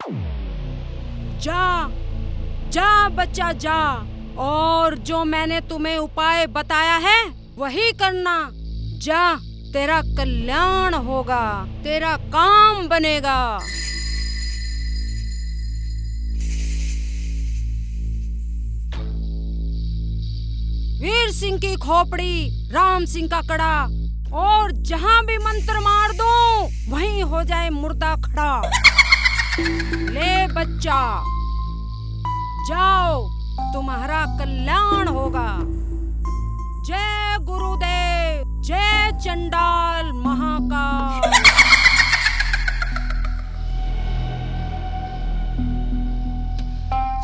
जा जा बच्चा जा, और जो मैंने तुम्हें उपाय बताया है वही करना। जा, तेरा कल्याण होगा, तेरा काम बनेगा। वीर सिंह की खोपड़ी, राम सिंह का कड़ा, और जहां भी मंत्र मार दो वहीं हो जाए मुर्दा खड़ा। ले बच्चा, जाओ, तुम्हारा कल्याण होगा। जय गुरुदेव, जय चंडाल महाकाल।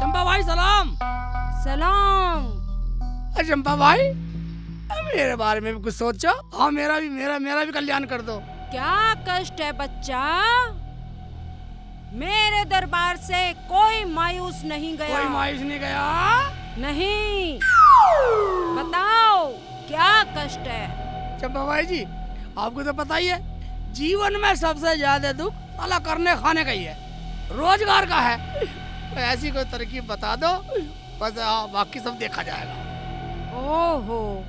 चंपा भाई सलाम। सलाम। चंपा भाई, मेरे बारे में भी कुछ सोचो। हाँ, मेरा भी कल्याण कर दो। क्या कष्ट है बच्चा? मेरे दरबार से कोई मायूस नहीं गया। कोई मायूस नहीं गया? नहीं। बताओ क्या कष्ट है? चंपा भाई जी, आपको तो पता ही है, जीवन में सबसे ज्यादा दुख साला करने खाने का ही है, रोजगार का है। तो ऐसी कोई तरकीब बता दो, बस बाकी सब देखा जाएगा। ओहो,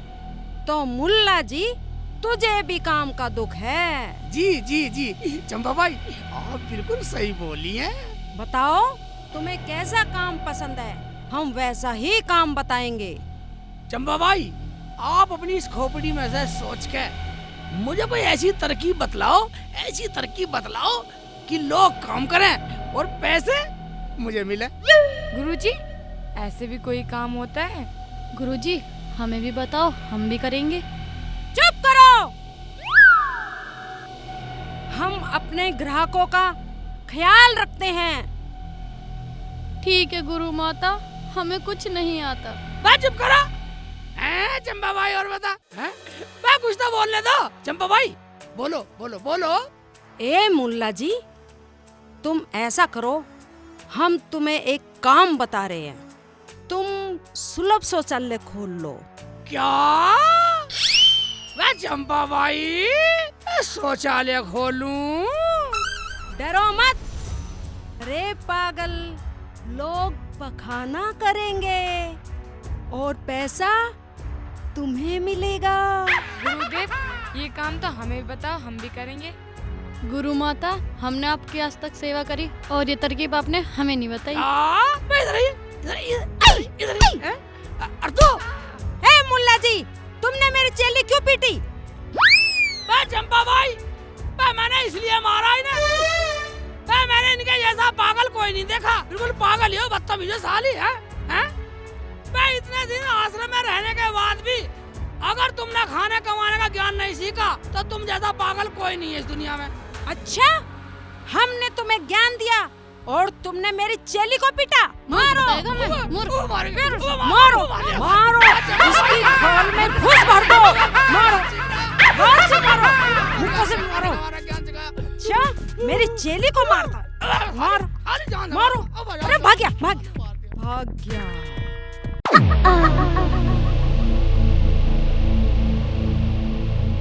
तो मुल्ला जी तुझे भी काम का दुख है? जी जी जी चंपा भाई, आप बिल्कुल सही बोली हैं। बताओ तुम्हें कैसा काम पसंद है, हम वैसा ही काम बताएंगे। चंपा भाई, आप अपनी इस खोपड़ी में से सोच के मुझे कोई ऐसी तरकीब बतलाओ, ऐसी तरकीब बतलाओ कि लोग काम करें और पैसे मुझे मिले। गुरुजी, ऐसे भी कोई काम होता है? गुरुजी, हमें भी बताओ, हम भी करेंगे। चुप करो। हम अपने ग्राहकों का ख्याल रखते हैं। ठीक है गुरु माता, हमें कुछ नहीं आता। बस चुप करो। चंपा भाई और बता, मैं कुछ तो बोलने दो। चंपा भाई बोलो बोलो बोलो। ए मुल्ला जी, तुम ऐसा करो, हम तुम्हें एक काम बता रहे हैं, तुम सुलभ शौचालय खोल लो। क्या? मैं चंपा भाई शौचालय खोलूं? डरो मत। रे पागल, लोग पखाना करेंगे और पैसा तुम्हें मिलेगा। गुरुदेव, ये काम तो हमें भी बताओ, हम भी करेंगे। गुरु माता, हमने आपकी आज तक सेवा करी और ये तरकीब आपने हमें नहीं बताई। मुल्ला जी, तुमने मेरी चेली क्यों पीटी? चंपा भाई, मैंने इसलिए मारा ही ना, मैंने इनके जैसा पागल कोई नहीं देखा। बिल्कुल पागल ही हो, बदतमीज साली है। मैं इतने दिन आश्रम में रहने के बाद भी अगर तुमने खाने कमाने का ज्ञान नहीं सीखा तो तुम जैसा पागल कोई नहीं है इस दुनिया में। अच्छा, हमने तुम्हें ज्ञान दिया और तुमने मेरी चेली को पीटा? मारो मारो मारो, इसकी खोल में घुस भर दो। मारो मुक्का से मारो। अच्छा, मेरी चेली को मारता? मारो। अरे भाग गया।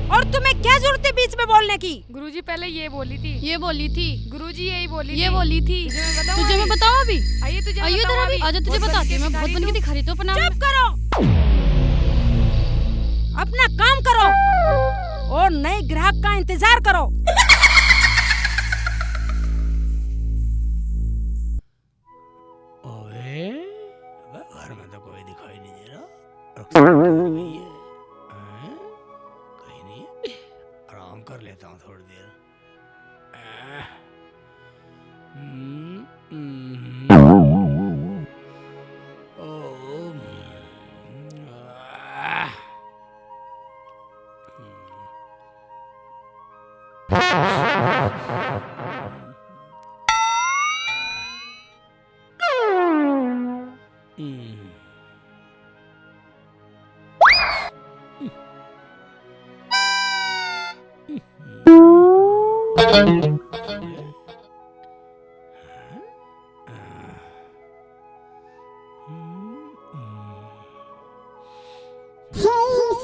और तुम्हें क्या जरूरत है बीच में बोलने की? गुरुजी पहले ये बोली थी। गुरुजी यही बोली थी। तुझे मैं बताऊं अभी? आइए तुझे इधर अभी। आजा, तुझे बताती हूँ। मैं बहुत बन के दिखाई तो अपना। चुप करो, अपना काम करो और नए ग्राहक का इंतजार करो। ओए, घर में तो कोई दिखाई नहीं दे रहा। कहीं नहीं है, आराम कर लेता हूँ थोड़ी देर।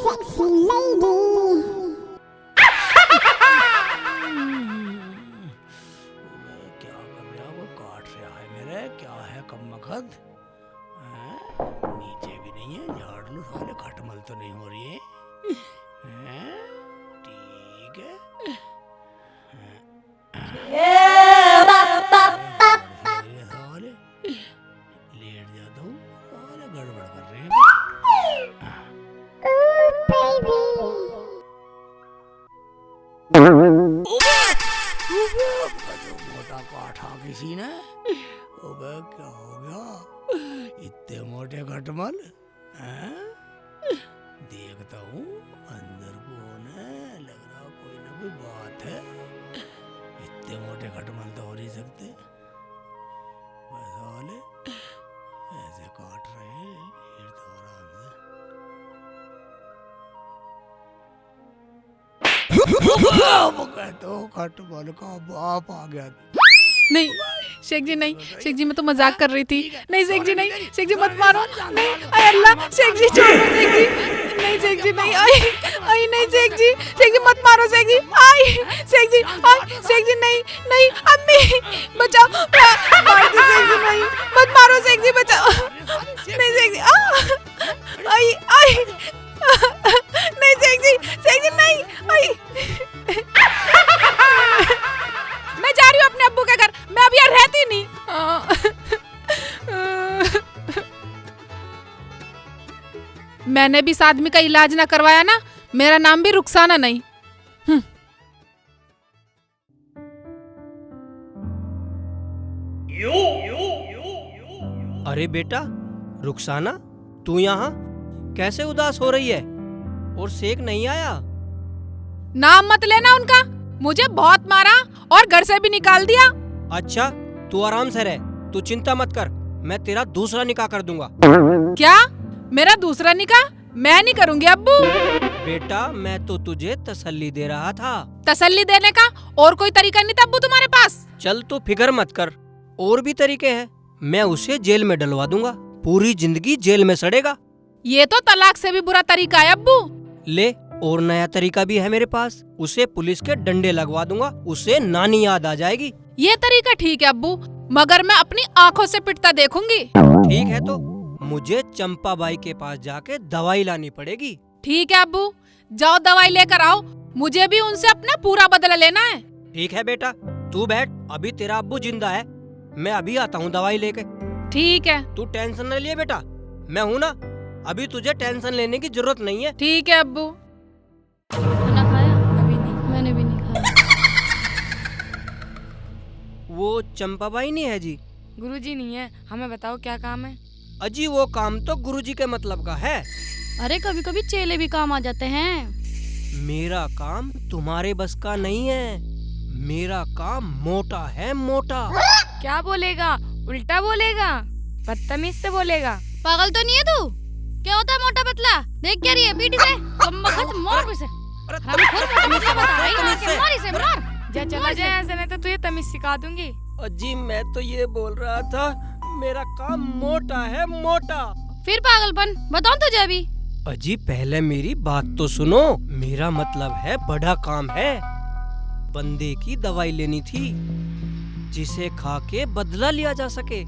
Sexy lady. क्या कर रहा है वो? काट रहा कम मखद। नीचे भी नहीं है, झाड़ लो साले, खटमल तो नहीं हो रही है। ठीक है, साले लेट जाता हूँ, साले गड़बड़ कर रहे हैं। मोटा काठा किसी ने। ओबे क्या हो गया, इतने मोटे खटमल हैं? देखता हूँ अंदर कौन है, लग रहा कोई ना कोई बात है। इतने मोटे खटमल तो हो नहीं सकते, बस साले ऐसे काट रहे हैं, लेट तो आराम से। तो खटमल का बाप आ गया। नहीं शेख जी नहीं, शेख जी मैं तो मजाक कर रही थी। नहीं शेख जी नहीं, शेख जी मत मारो। नहीं अरे अल्लाह, शेख जी छोड़ो शेख जी। नहीं शेख जी नहीं, आई आई नहीं शेख जी मत मारो शेख जी। आई शेख जी, आई शेख जी नहीं नहीं, अम्मी बचाओ, मार दो शेख जी, नहीं मत मारो शेख जी, बचाओ। नहीं शेख जी, आई आई नहीं शेख जी नहीं, आई। मैं जा रही हूँ अपने अब्बू के घर, मैं अब यहाँ रहती नहीं। मैंने भी इस आदमी का इलाज ना करवाया ना, मेरा नाम भी रुखसाना नहीं। अरे बेटा रुखसाना, तू यहाँ कैसे उदास हो रही है? और शेख नहीं आया? नाम मत लेना उनका, मुझे बहुत मारा और घर से भी निकाल दिया। अच्छा तू आराम से रह, तू चिंता मत कर, मैं तेरा दूसरा निकाह कर दूंगा। क्या मेरा दूसरा निकाह? मैं नहीं करूंगी अब्बू। बेटा मैं तो तुझे तसल्ली दे रहा था। तसल्ली देने का और कोई तरीका नहीं था अब्बू तुम्हारे पास? चल तू फिक्र मत कर, और भी तरीके हैं। मैं उसे जेल में डलवा दूंगा, पूरी जिंदगी जेल में सड़ेगा। ये तो तलाक से भी बुरा तरीका है अब्बू। ले, और नया तरीका भी है मेरे पास, उसे पुलिस के डंडे लगवा दूंगा, उसे नानी याद आ जाएगी। ये तरीका ठीक है अब्बू, मगर मैं अपनी आंखों से पिटता देखूंगी। ठीक है, तो मुझे चंपा बाई के पास जाके दवाई लानी पड़ेगी। ठीक है अब्बू, जाओ दवाई लेकर आओ, मुझे भी उनसे अपना पूरा बदला लेना है। ठीक है बेटा, तू बैठ, अभी तेरा अब्बू जिंदा है, मैं अभी आता हूँ दवाई लेके। ठीक है। तू टेंशन न लिए बेटा, मैं हूँ ना, अभी तुझे टेंशन लेने की जरूरत नहीं है। ठीक है अब्बू। खाना खाया? अभी नहीं, मैंने भी नहीं खाया। वो चंपा बाई नहीं है जी? गुरुजी नहीं है, हमें बताओ क्या काम है? अजी वो काम तो गुरुजी के मतलब का है। अरे कभी कभी चेले भी काम आ जाते हैं। मेरा काम तुम्हारे बस का नहीं है, मेरा काम मोटा है, मोटा। क्या बोलेगा? उल्टा बोलेगा, बदतमीज से बोलेगा। पागल तो नहीं है तू? क्या होता है मोटा पतला? देख क्या रही है पीठी से? कमबख्त मार इसे। जा चला जाए यहाँ से, नहीं तो तुझे तमीज सिखा दूंगी। अजी मैं तो ये बोल रहा था, मेरा काम मोटा है, मोटा। फिर पागलपन बताऊं तुझे अभी? अजी पहले मेरी बात तो सुनो, मेरा मतलब है बड़ा काम है। बंदे की दवाई लेनी थी जिसे खा के बदला लिया जा सके,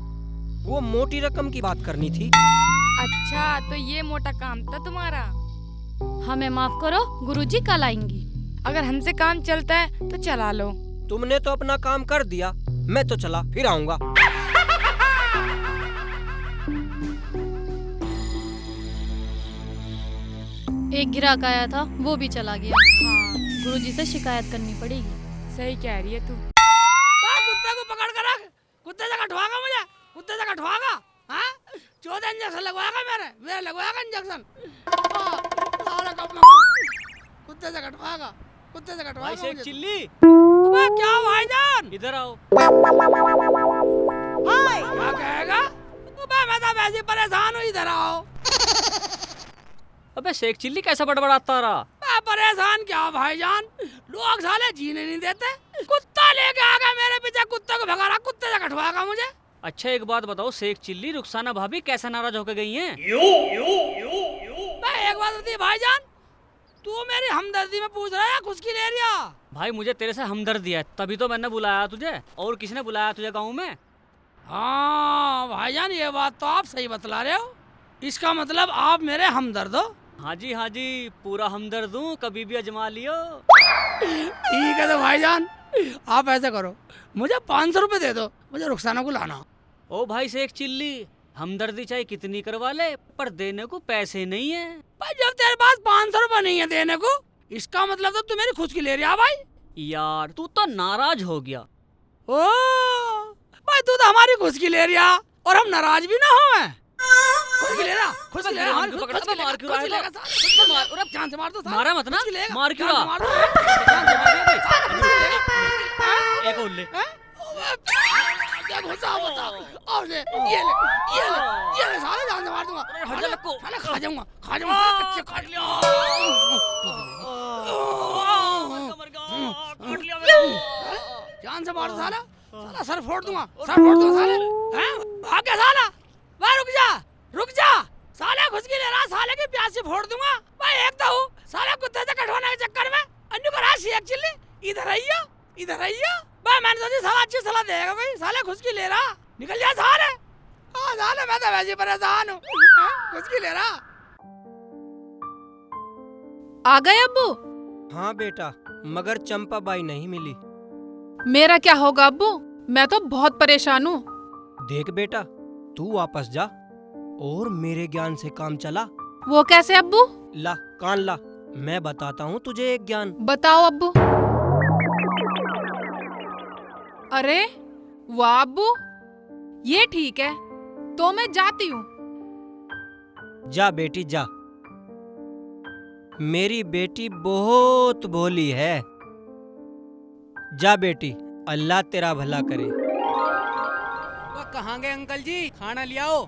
वो मोटी रकम की बात करनी थी। अच्छा तो ये मोटा काम था तुम्हारा? हमें माफ करो, गुरुजी कल आएंगी। अगर हमसे काम चलता है तो चला लो। तुमने तो अपना काम कर दिया, मैं तो चला, फिर आऊंगा। एक ग्राहक आया था, वो भी चला गया। हाँ गुरुजी से शिकायत करनी पड़ेगी। सही कह रही है तू। कुत्ते को पकड़ कर रख, कुत्ते से कटवाएगा मुझे, कुत्ते से कटवाएगा। हाँ 14 इंजेक्शन लगवाएगा, मेरे लगवाएगा इंजेक्शन। कुत्ते से कटवाएगा, कुत्ते से कटवाएगा मुझे। चिल्ली क्या भाईजान, इधर आओ। क्या कहेगा? मैं तो वैसे परेशान हूँ, इधर आओ। अबे शेख चिल्ली कैसा बड़बड़ाता रहा? मैं परेशान क्या भाईजान, लोग साले जीने नहीं देते। कुत्ता लेके आ गया मेरे पीछे, कुत्ते को भगा रहा, कुत्ते से कटवाएगा मुझे। अच्छा एक बात बताओ, शेख चिल्ली रुखसाना भाभी कैसे नाराज होकर गई हैं? मैं एक बात बता भाईजान, तू मेरी हमदर्दी में पूछ रहा है खुद की ले रिया? भाई मुझे तेरे से हमदर्दी है, तभी तो मैंने बुलाया तुझे। और किसने बुलाया तुझे गाँव में? हाँ भाईजान, ये बात तो आप सही बतला रहे हो। इसका मतलब आप मेरे हमदर्द हो। हाँ जी, पूरा हमदर्द हूँ, कभी भी अजमा लियो। ठीक है तो भाईजान, आप ऐसा करो, मुझे 500 रुपए दे दो, मुझे रुखसाना को लाना। ओ भाई शेख चिल्ली, हमदर्दी चाहे कितनी करवा ले, पर देने को पैसे नहीं है। भाई जब तेरे पास 500 रुपए नहीं है देने को, इसका मतलब तो तू मेरी खुद की ले रहा है भाई। यार तू तो नाराज हो गया। ओ भाई, तू तो हमारी खुद की ले रहा और हम नाराज भी ना हो। खुद की ले रहा, खुद की ले रहा, मार क्यों पकड़ा? मार क्यों रहा है? मार, जान से मार दो। मारा मत ना, मार क्यों रहा? मार दो। एक और ले। क्या घुसा बता, और ले, ये ले साले, जान से मार दूंगा। साले खा जाऊंगा, कच्चे खा लिया। जान से मार दो साला, साला सर फोड़ दूंगा, साले। हैं? भाग गया साला। भाई रुक जा, साले घुस की ले रहा, साले की प्यास से फोड़ दूंगा। भाई एक तो हूँ, साले कुत्ते से कटवाने के चक्कर में अन्नू को राशि एक्चुअली इधर आइयो। भाई मैंने सोची साला अच्छी सलाह देगा कोई, साले घुस की ले रहा, निकल जा साले। हाँ साले, मैं तो वैसे परेशान हूँ, घुस की ले रहा। आ गए अब्बू? हाँ बेटा, मगर चंपा बाई नहीं मिली। मेरा क्या होगा अब्बू, मैं तो बहुत परेशान हूँ। देख बेटा, तू वापस जा और मेरे ज्ञान से काम चला। वो कैसे अब्बू? ला कान ला, मैं बताता हूँ तुझे एक ज्ञान। बताओ अब्बू। अरे वाह अब्बू, ये ठीक है, तो मैं जाती हूँ। जा बेटी जा, मेरी बेटी बहुत भोली है। जा बेटी, अल्लाह तेरा भला करे। कहाँ गए अंकल जी? खाना लियाओ,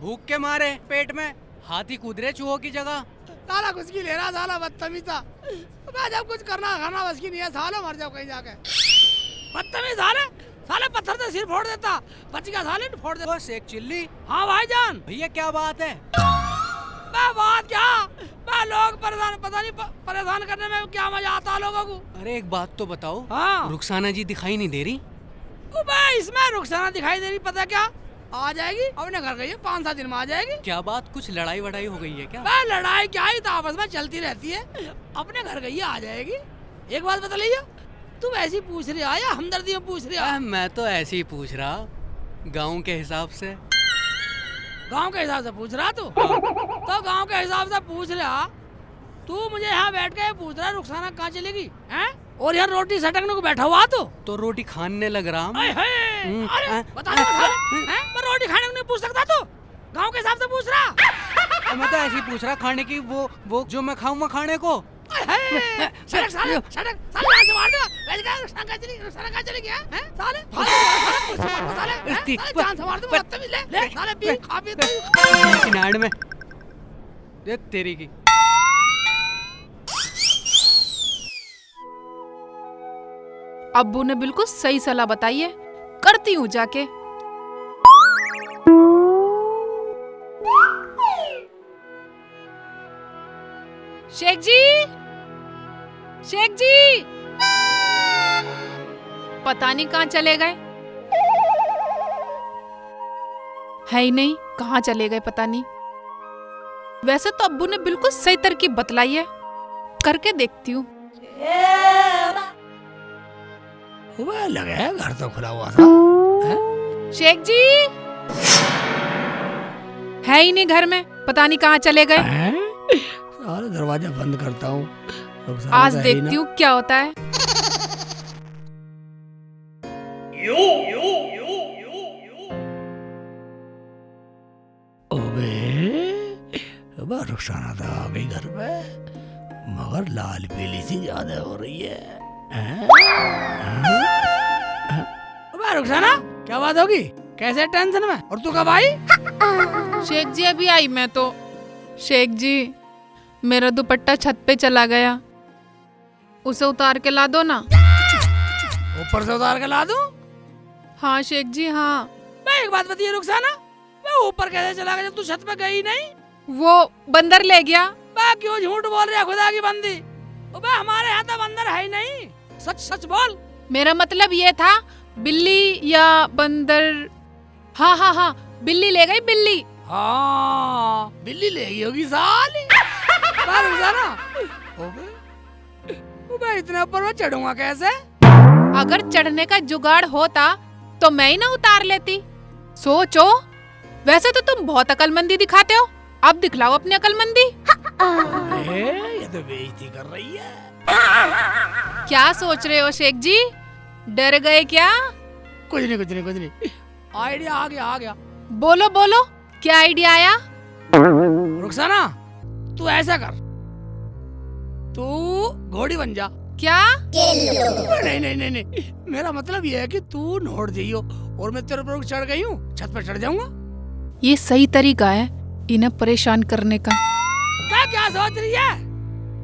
भूख के मारे पेट में हाथी कूद रहे चूहों की जगह। साला घुस की ले रहा, साला बदतमीज़। मैं जब कुछ करना खाना बस की नहीं है, सालो मर जाओ कहीं जाके। बदतमीज साले पत्थर से सिर फोड़ देता, बच गया साले, फोड़ देता। शेख चिल्ली, हाँ भाईजान। भैया क्या बात है? बात क्या, लोग पता नहीं परेशान करने में क्या मजा आता लोगों को। अरे एक बात तो बताओ, हाँ रुखसाना जी दिखाई नहीं दे रही? इसमें रुखसाना दिखाई दे रही, पता क्या, आ जाएगी, अपने घर गई है, 5-7 दिन में आ जाएगी। क्या बात, कुछ लड़ाई वड़ाई हो गई है क्या? लड़ाई क्या ही, तो आपस में चलती रहती है, अपने घर गई है, आ जाएगी। एक बात बता लीजिए, तुम ऐसी पूछ रही है या हमदर्दी में पूछ रही है? मैं तो ऐसे ही पूछ रहा, गाँव के हिसाब से। गांव के हिसाब से पूछ रहा तू? तो गांव के हिसाब से पूछ रहा तू, मुझे यहाँ बैठ के पूछ रहा रुखसाना कहाँ चलेगी हैं? और यहाँ रोटी सटकने को बैठा हुआ तो रोटी खाने लग रहा हूँ। अरे बता दो मैं रोटी खाने को नहीं पूछ सकता तू? गांव के हिसाब से पूछ रहा। मैं तो ऐसे ही पूछ रहा, खाने की वो जो मैं खाऊंगा खाने को। सड़क साले यहाँ से मार दो। वैसे क्या रुखसाना कहाँ चलेगी हैं? साले जान से मार दो, ले साले पी खा पी किनारे में देख तेरी की। अब्बू ने बिल्कुल सही सलाह बताई है, करती हूँ जाके। शेख जी, पता नहीं कहाँ चले गए, है ही नहीं, कहाँ चले गए पता नहीं। वैसे तो अब्बू ने बिल्कुल सही तरकीब बतलाई है, करके देखती हूँ। लगा है घर तो खुला हुआ था। शेख जी है ही नहीं घर में, पता नहीं कहाँ चले गए। सारे दरवाजा बंद करता हूँ, आज देखती हूँ क्या होता है। रुखसाना तो आ गई घर पे, मगर लाल पीली सी ज्यादा हो रही है। रुखसाना क्या बात होगी, कैसे टेंशन में, और तू कब आई? शेख जी अभी आई मैं तो। शेख जी मेरा दुपट्टा छत पे चला गया, उसे उतार के ला दो ना। ऊपर से उतार के ला दूं? हाँ शेख जी हाँ। मैं एक बात बताइए रुखसाना, मैं ऊपर कैसे चला गया जब तू छत पे गई नहीं? वो बंदर ले गया। बा क्यों झूठ बोल रही है खुदा की बंदी? हमारे यहाँ तो बंदर है ही नहीं, सच सच बोल। मेरा मतलब ये था बिल्ली या बंदर हाँ हाँ हाँ, बिल्ली ले गई बिल्ली। हाँ बिल्ली ले गई होगी साली। बाहर रुखसाना, मैं इतने ऊपर में चढ़ूंगा कैसे? अगर चढ़ने का जुगाड़ होता तो मैं ही ना उतार लेती। सोचो, वैसे तो तुम बहुत अकलमंदी दिखाते हो, अब दिखलाओ अपनी अकलमंदी। ये तो बेइज्जती कर रही है। क्या सोच रहे हो शेख जी, डर गए क्या? कुछ नहीं कुछ नहीं कुछ नहीं, आइडिया आ गया। बोलो बोलो, क्या आइडिया आया? रुखसाना, तू ऐसा कर, तू घोड़ी बन जा। क्या? नहीं, मेरा मतलब ये है कि तू नोट जाइयो और मैं तेरे ऊपर चढ़ गई हूँ, छत पर चढ़ जाऊंगा। ये सही तरीका है इन्हें परेशान करने का। क्या सोच रही है?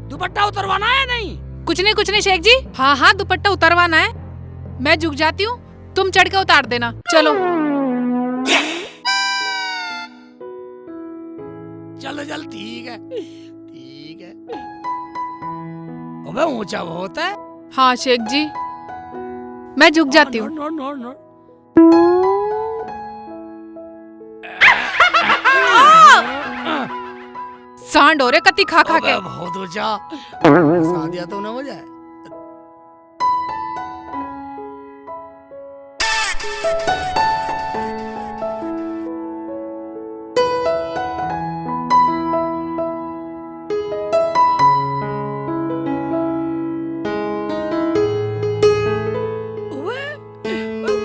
दुपट्टा उतरवाना है? नहीं कुछ नहीं शेख जी। हाँ हाँ, दुपट्टा उतरवाना है। मैं झुक जाती हूँ, तुम चढ़ के उतार देना। चलो चल, ठीक है। अबे ऊंचा बहुत है। हाँ शेख जी, मैं झुक जाती हूँ। नोट। सांड हो रे कति खा खा के। बहुत ऊंचा, फंसा दिया तूने मुझे।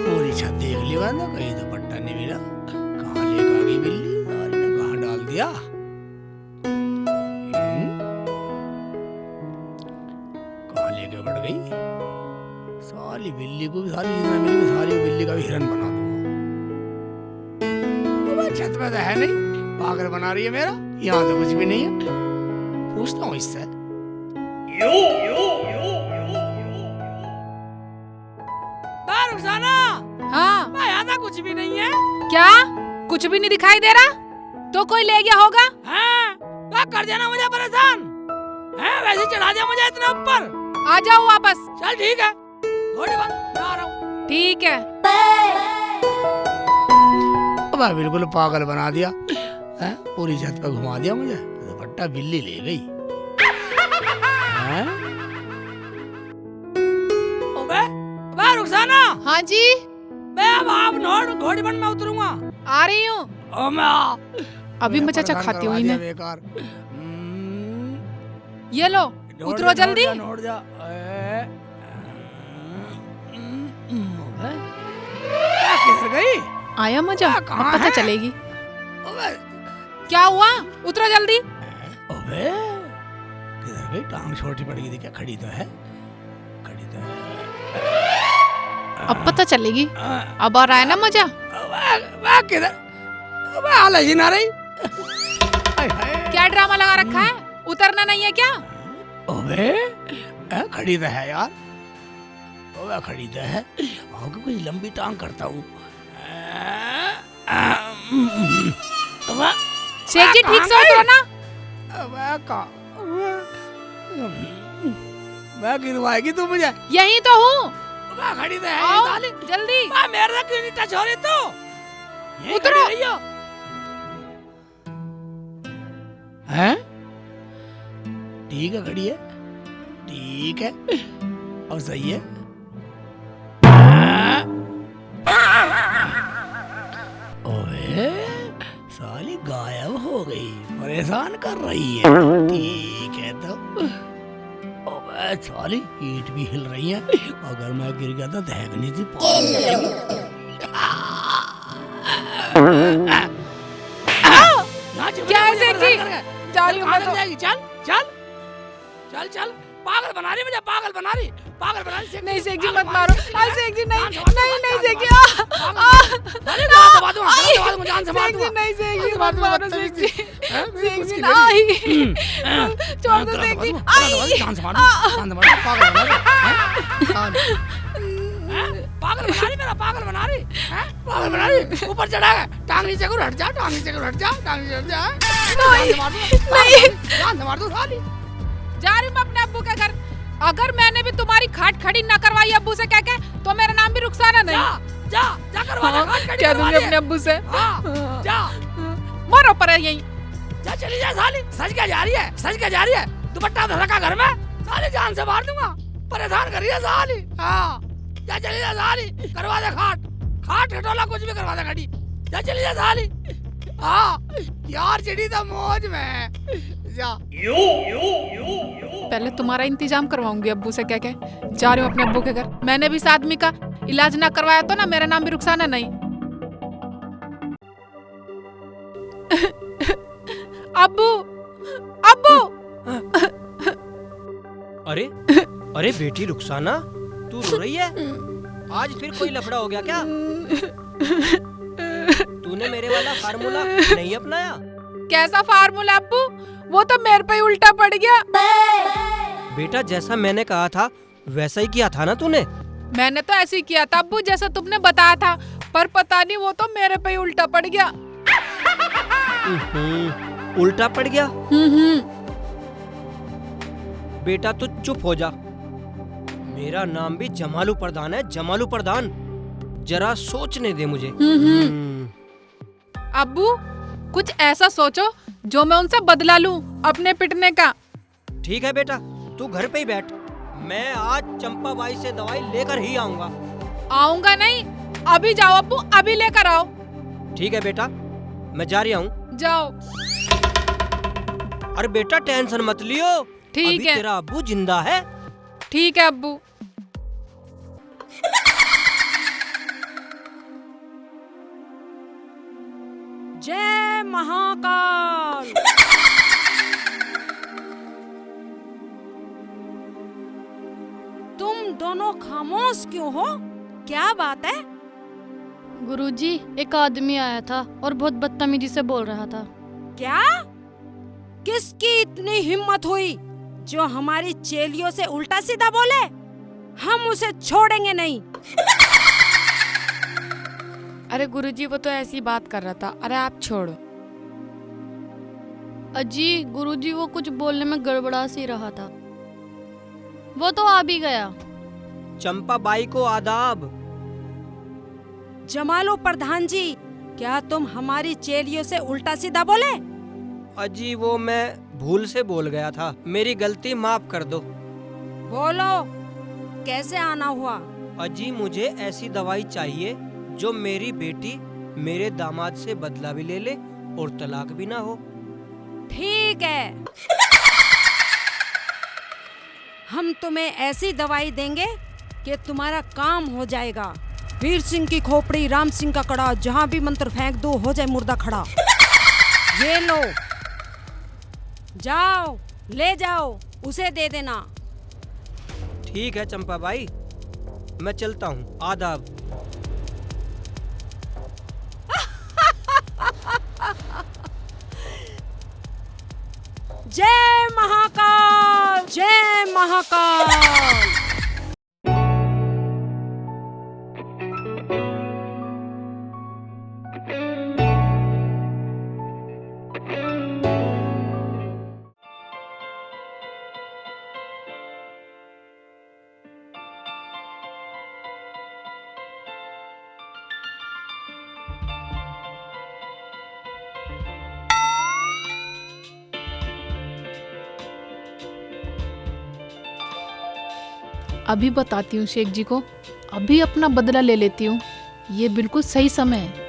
पूरी छत देख ली मैंने, कहीं दुपट्टा नहीं मिला। कहाँ लेकर आ गई बिल्ली, और इन्हें कहाँ डाल दिया? कहाँ लेके बढ़ गई साली बिल्ली को भी, साली जितना मिली सारी बिल्ली का भी हिरन बना दूंगा। छत पे तो है नहीं, पागल बना रही है मेरा। यहाँ तो कुछ भी नहीं है, पूछता हूँ इससे। रुखसाना, हाँ यहाँ तो कुछ भी नहीं है। क्या? कुछ भी नहीं दिखाई दे रहा? तो कोई ले गया होगा। हाँ, क्या कर देना मुझे परेशान है? वैसे चढ़ा दिया मुझे इतना ऊपर। आ जाओ वापस। चल ठीक है, घोड़ी बंद, मैं आ रहा हूँ। ठीक है। अब बिल्कुल पागल बना दिया है, पूरी छत पे घुमा दिया मुझे। दुपट्टा बिल्ली ले गई है? रुखसाना, हाँ जी, मैं अब आप नोट घोड़ी बन में उतरूंगा। आ रही हूँ। अभी मैं चाचा खाती हूँ इन्हें। बेकार। ये लो, उतरो जल्दी। नोट जा। किधर गई? आया मजा, अब कहाँ पता है? चलेगी। अबे, क्या हुआ? उतरो जल्दी। अबे किधर गई? टांग छोटी पड़ गई थी क्या? खड़ी तो है। अब पता चलेगी। अब आ रहा है ना मजा? किधर? आलस ही ना रही। क्या ड्रामा लगा रखा है? उतरना नहीं है क्या? अबे खड़ी तो है यार। अबे खड़ी तो है। कुछ लंबी टांग करता हूँ। शेख जी ठीक से उतरो ना। मैं गिरवाएगी तू मुझे? यही तो हूँ। खड़ी तो है आओ, साली। जल्दी। मेरे से क्यों नहीं टच हो रही तू? यहीं उतरो। खड़ी रही हो। हैं? ठीक है, खड़ी है। ठीक है, अब सही है। ओए साली गायब हो गई, परेशान कर रही है। ठीक है तो ओए साली ईंट भी हिल रही है। अगर मैं गिर गया तो दहकनी थी। क्या है शेख जी? जा रही हूँ मैं तो। चल पागल बना रही मुझे, पागल बना रही। नहीं शेख जी मत मारो। शेख जी नहीं शेख जी। शेख जी नहीं, शेख जी मत मारो। शेख जी नहीं, छोड़ दो शेख जी। पागल बना रही। ऊपर चढ़ा है, टांग नीचे को हट जा, टांग नीचे को हट जा। नहीं मार दो साली। जा रही हूँ मैं अपने अब्बू के घर। अगर मैंने भी तुम्हारी खाट खड़ी न करवाई अब्बू से कह के, तो मेरा नाम भी रुखसाना नहीं। जा जा करवा दे खाट कटी क्या करवा दूंगी दे। अपने अब्बू से? हाँ जा मारो पर यहीं। जा चली जा साली, सज के जा रही है, सज के जा रही है, दुपट्टा धरका घर में, साली जान से मार दूंगा, परेशान कर रही है साली। हाँ जा चली जा साली, करवा दे खाट, खाट खटोला कुछ भी करवा दे खड़ी, जा चली जा साली। हाँ यार चिड़ी तो मौज में जा। पहले तुम्हारा इंतजाम करवाऊंगी अब्बू से कह के। जा रही हूँ अपने अब्बू के घर। मैंने भी इस आदमी का इलाज ना करवाया तो ना मेरा नाम भी रुखसाना नहीं। अब्बू अब्बू। अरे अरे बेटी रुखसाना, तू रो रही है? आज फिर कोई लफड़ा हो गया क्या? तूने मेरे वाला फार्मूला नहीं अपनाया? कैसा फार्मूला अब्बू? वो तो मेरे पे ही उल्टा पड़ गया। बेटा जैसा मैंने कहा था वैसा ही किया था ना तूने? मैंने तो ऐसे ही किया था अब्बू जैसा तुमने बताया था, पर पता नहीं वो तो मेरे पे ही उल्टा पड़ गया। उल्टा पड़ गया? बेटा तू चुप हो जा। मेरा नाम भी जमालू प्रधान है, जमालू प्रधान। जरा सोचने दे मुझे। अब्बू कुछ ऐसा सोचो जो मैं उनसे बदला लूं अपने पिटने का। ठीक है बेटा, तू घर पे ही बैठ। मैं आज चंपा बाई से दवाई लेकर ही आऊंगा। आऊंगा नहीं, अभी जाओ अब्बू, अभी लेकर आओ। ठीक है बेटा, मैं जा रहा हूँ। जाओ। अरे बेटा टेंशन मत लियो, ठीक अभी है। तेरा अब्बू जिंदा है। ठीक है अब्बू। जय महाकाल। तुम दोनों खामोश क्यों हो? क्या बात है? गुरुजी, एक आदमी आया था और बहुत बदतमीजी से बोल रहा था। क्या? किसकी इतनी हिम्मत हुई जो हमारी चेलियों से उल्टा सीधा बोले? हम उसे छोड़ेंगे नहीं। अरे गुरुजी वो तो ऐसी बात कर रहा था, अरे आप छोड़ो। अजी गुरुजी वो कुछ बोलने में गड़बड़ा सी रहा था, वो तो आ भी गया। चंपा बाई को आदाब। जमालो प्रधान जी, क्या तुम हमारी चेलियों से उल्टा सीधा बोले? अजी वो मैं भूल से बोल गया था, मेरी गलती माफ कर दो। बोलो, कैसे आना हुआ? अजी मुझे ऐसी दवाई चाहिए जो मेरी बेटी मेरे दामाद से बदला भी ले ले और तलाक भी ना हो। ठीक है, हम तुम्हें ऐसी दवाई देंगे कि तुम्हारा काम हो जाएगा। वीर सिंह की खोपड़ी, राम सिंह का कड़ा, जहाँ भी मंत्र फेंक दो हो जाए मुर्दा खड़ा। ये लो, जाओ ले जाओ, उसे दे देना। ठीक है चंपा बाई, मैं चलता हूँ। आदाब। जय महाकाल, जय महाकाल। अभी बताती हूँ शेख जी को, अभी अपना बदला ले लेती हूँ। ये बिल्कुल सही समय है।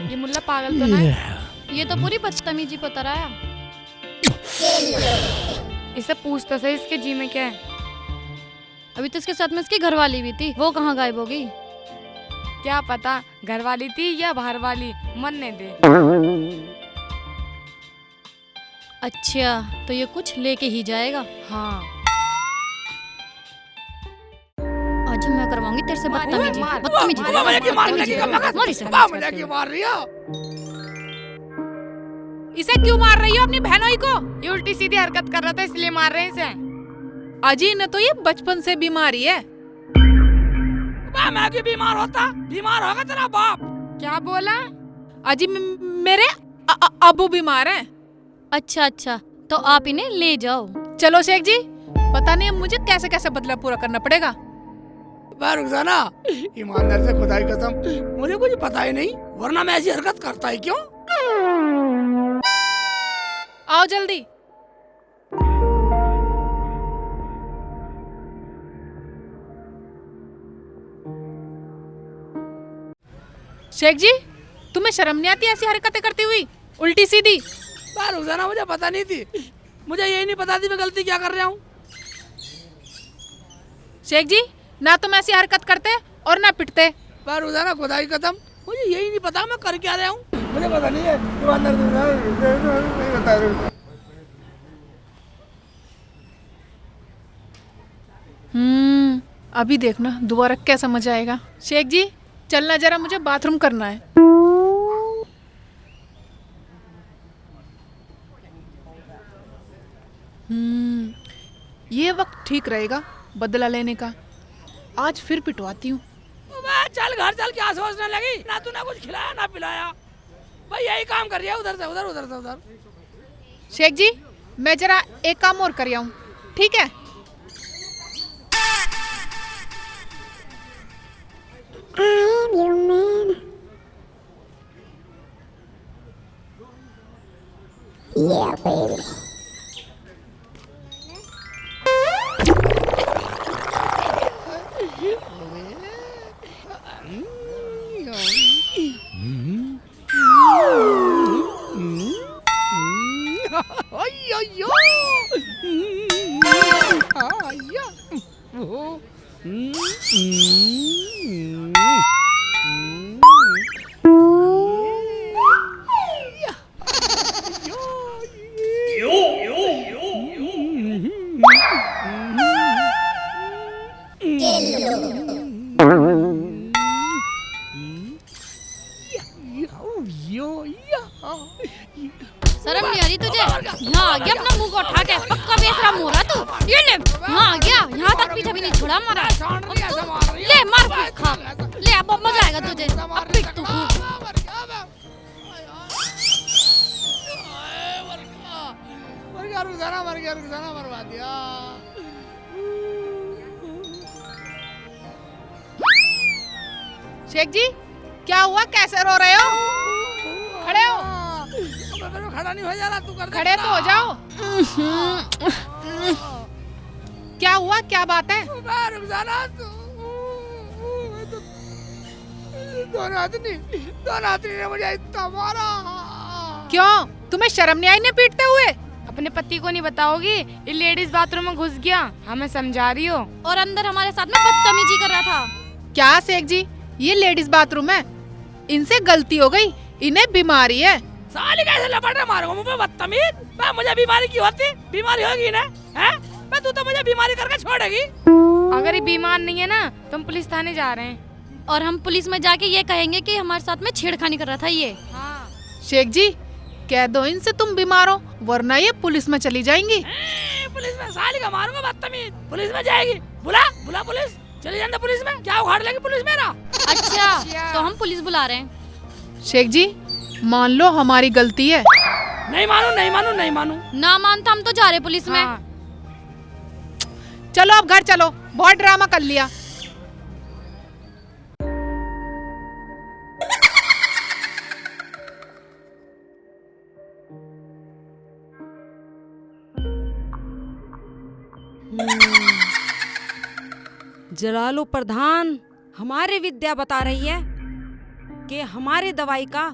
ये मुल्ला पागल तो ना है? ये तो पूरी बदतमीजी पर उतराया। इसे पूछ तो सही इसके जी में क्या है। अभी तो इसके साथ में इसकी घरवाली भी थी, वो कहाँ गायब हो गई? क्या पता घर वाली थी या बाहर वाली, मरने दे। अच्छा, तो ये कुछ लेके ही जाएगा। हाँ आज मैं करवाऊंगी तेरे से बदतमीजी। मार, बदतमीजी वाह, मुझे की मार लगी कब मार इसे। वाह, मुझे की मार रही हो। इसे क्यों मार रही हो अपनी बहनोई को? ये उल्टी सीधी हरकत कर रहा था इसलिए मार रहे हैं इसे। अजी ने तो ये बचपन से बीमारी है। वाह, मैं क्यों बीमार होता? बीमार होगा तेरा बाप। क्या बोला? अजी मेरे अबू बीमार हैं। अच्छा अच्छा, तो आप इन्हें ले जाओ। चलो शेख जी, पता नहीं अब मुझे कैसे कैसे बदला पूरा करना पड़ेगा। रुखसाना, ईमानदार से खुदा की कसम मुझे कुछ पता ही नहीं, वरना मैं ऐसी हरकत करता ही क्यों? आओ जल्दी। शेख जी, तुम्हें शर्म नहीं आती ऐसी हरकतें करती हुई, उल्टी सीधी? रुखसाना, मुझे पता नहीं थी, मुझे यही नहीं पता थी मैं गलती क्या कर रहा हूँ। शेख जी, ना तुम ऐसी हरकत करते और ना पिटते। रुखसाना, खुदा की कसम मुझे यही नहीं पता मैं कर क्या रहा हूँ, मुझे पता नहीं है। ईमानदार नहीं बता रहा। अभी देखना दोबारा कैसा मजा आएगा। शेख जी, चलना जरा, मुझे बाथरूम करना है। ये वक्त ठीक रहेगा बदला लेने का। आज फिर पिटवाती हूँ। चल घर चल, क्या सोचने लगी? ना तूने कुछ खिलाया ना पिलाया, भाई यही काम कर रही है, उधर से उधर उधर से उधर। शेख जी, मैं जरा एक काम और कर आऊँ, ठीक है? I am your man. Yeah, baby. शर्म नहीं आ रही तुझे? यहाँ आ गया अपना मुंह को उठा के, पक्का बेशरम हो रहा तू। ये ले, यहाँ आ गया, यहाँ तक पीछे भी नहीं छोड़ा हमारा। ले मार पीट खा, ले अब मजा आएगा तुझे। अब पीट तू खूब। रुखसाना मरवा दिया। शेख जी, क्या हुआ? कैसे रो रहे हो? खड़े हो। मैं खड़ा नहीं हो जा रहा, तू कर दे। खड़े तो हो जाओ। क्या हुआ? क्या बात है? रुखसाना, दोनों आदमी ने मुझे इतना मारा। क्यों? तुम्हें शर्म नहीं आई इन्हें पीटते हुए? अपने पति को नहीं बताओगी? ये लेडीज बाथरूम में घुस गया, हमें समझा रही हो, और अंदर हमारे साथ में बदतमीजी कर रहा था। क्या शेख जी, ये लेडीज बाथरूम है, इनसे गलती हो गई, इन्हें बीमारी है। साली कैसे लपट रहा मारूंगा मुझे बदतमीज। मुझे बीमारी क्यों होती? बीमारी होगी ना, हैं? तू तो मुझे बीमारी करके छोड़ेगी। अगर ये बीमार नहीं है ना तो हम पुलिस थाने जा रहे हैं, और हम पुलिस में जाके ये कहेंगे कि हमारे साथ में छेड़खानी कर रहा था ये। हाँ। शेख जी, कह दो इनसे तुम बीमार हो, वरना ये पुलिस में चली जाएंगी। पुलिस में साली का मारूंगा बदतमीज। पुलिस में जाएगी? बुला बुला पुलिस, चली जाना पुलिस में। क्या उखाड़ लेगी पुलिस मेरा? अच्छा, तो हम पुलिस बुला रहे हैं। शेख जी, मान लो हमारी गलती है। नहीं मानू नहीं मानू नहीं मानू। ना मानता हम तो जा रहे पुलिस में। हाँ। चलो अब घर चलो, बहुत ड्रामा कर लिया। जलालू प्रधान, हमारी विद्या बता रही है कि हमारी दवाई का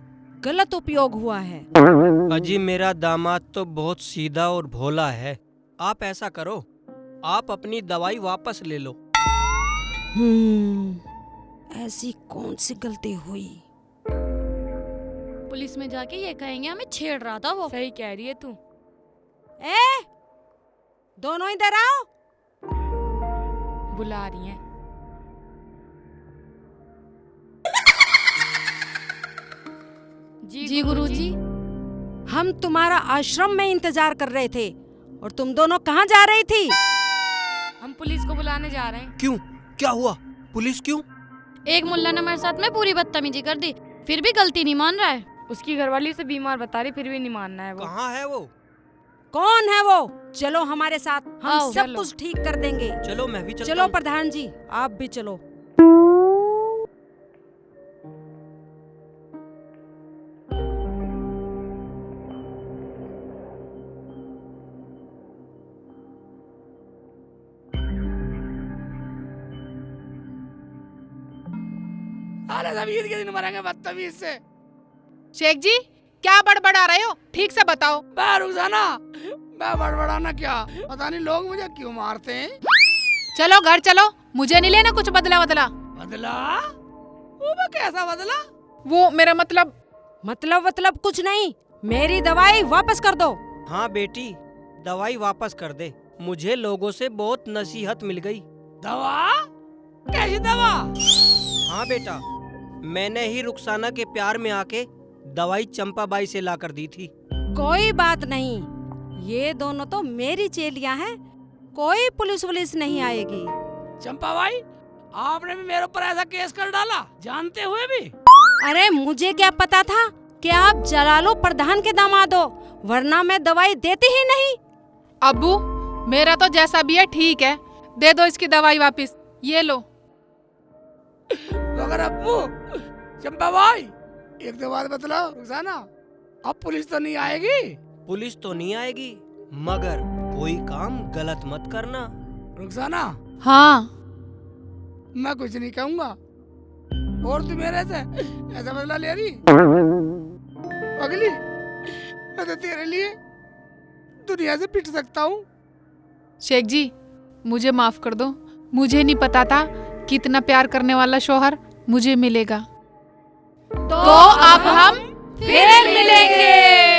गलत उपयोग हुआ है। अजी, मेरा दामाद तो बहुत सीधा और भोला है। आप ऐसा करो, आप अपनी दवाई वापस ले लो। ऐसी कौन सी गलती हुई? पुलिस में जाके ये कहेंगे हमें छेड़ रहा था वो। सही कह रही है तू। ए, दोनों इधर आओ। बुला रही हैं। जी गुरुजी। हम तुम्हारा आश्रम में इंतजार कर रहे थे और तुम दोनों कहाँ जा रही थी? हम पुलिस को बुलाने जा रहे हैं। क्यों? क्या हुआ? पुलिस क्यों? एक मुल्ला ने मेरे साथ में पूरी बदतमीजी कर दी, फिर भी गलती नहीं मान रहा है। उसकी घरवाली उसे बीमार बता रही, फिर भी नहीं मानना है वो। कहाँ है वो? कौन है वो? चलो हमारे साथ, हम आओ, सब चलो। कुछ ठीक कर देंगे। चलो मैं भी चलता चलो हूँ। प्रधान जी, आप भी चलो। साले सब ईद के दिन मरेंगे बदतमीज से। शेख जी क्या बड़बड़ा रहे हो? ठीक से बताओ। मैं रुखसाना, मैं बड़बड़ाना क्या, पता नहीं लोग मुझे क्यों मारते हैं। चलो घर चलो, मुझे नहीं लेना कुछ बदला बदला। बदला? वो मैं कैसा बदला? वो मेरा मतलब मतलब कुछ नहीं, मेरी दवाई वापस कर दो। हाँ बेटी, दवाई वापस कर दे। मुझे लोगों से बहुत नसीहत मिल गई। दवा? कैसी दवा? हाँ बेटा, मैंने ही रुखसाना के प्यार में आके दवाई चंपाबाई से ला कर दी थी। कोई बात नहीं, ये दोनों तो मेरी चेलियां हैं, कोई पुलिस वुलिस नहीं आएगी। चंपा भाई, आपने भी मेरे ऊपर ऐसा केस कर डाला जानते हुए भी? अरे मुझे क्या पता था कि आप जलालो प्रधान के दामाद हो, वरना मैं दवाई देती ही नहीं। अब्बू मेरा तो जैसा भी है ठीक है, दे दो इसकी दवाई वापस। ये लो। मगर अब्बू, चंपा भाई, एक दो बात बतलाओ रुखसाना, अब पुलिस तो नहीं आएगी? पुलिस तो नहीं आएगी, मगर कोई काम गलत मत करना। रुखसाना, हाँ मैं कुछ नहीं कहूँगा, और तू मेरे से ऐसा बदला ले रही? अगली, मैं तो तेरे लिए दुनिया से पिट सकता हूँ। शेख जी मुझे माफ कर दो, मुझे नहीं पता था कि इतना प्यार करने वाला शौहर मुझे मिलेगा। तो अब हम फिर मिलेंगे।